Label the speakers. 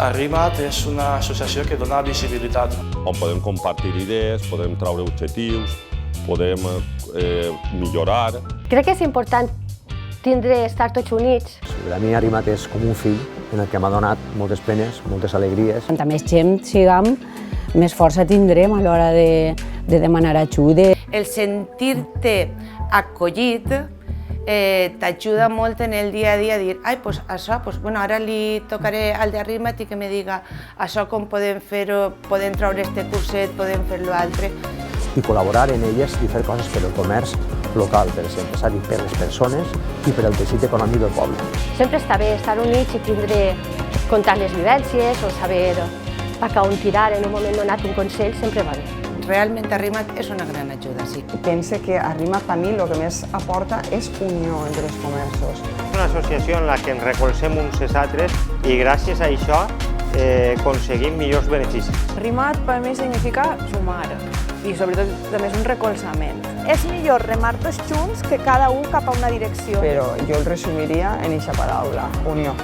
Speaker 1: Arrima't és una associació que dona visibilitat.
Speaker 2: On podem compartir idees, podem treure objectius, podem millorar.
Speaker 3: Crec que és important estar tots units.
Speaker 4: Per a mi Arrima't és com un fill en el que m'ha donat moltes penes, moltes alegries.
Speaker 5: Quanta més gent siguem, més força tindrem a l'hora de demanar ajuda.
Speaker 6: El sentir-te acollit t'ajuda molt en el dia a dia a dir ara li tocaré al d'Arrima't i que me diga això com podem fer-ho, podem treure este curset, podem fer l'altre.
Speaker 4: I col·laborar en elles i fer coses per al comerç local, per als empresaris, per a les persones i per al teixit econòmic del poble.
Speaker 3: Sempre està bé estar units i contar les vivències o saber cap on tirar en un moment donat un consell, sempre va bé.
Speaker 6: Realment Arrima't és una gran ajuda, sí.
Speaker 7: Pense que Arrima't a mi el que més aporta és unió entre els comerços.
Speaker 8: És una associació en la que ens recolzem uns als altres i gràcies a això aconseguim millors beneficis.
Speaker 9: Arrima't per mi significa sumar i sobretot també és un recolzament.
Speaker 10: És millor remar tots junts que cada un cap a una direcció.
Speaker 7: Però jo el resumiria en aquesta paraula, unió.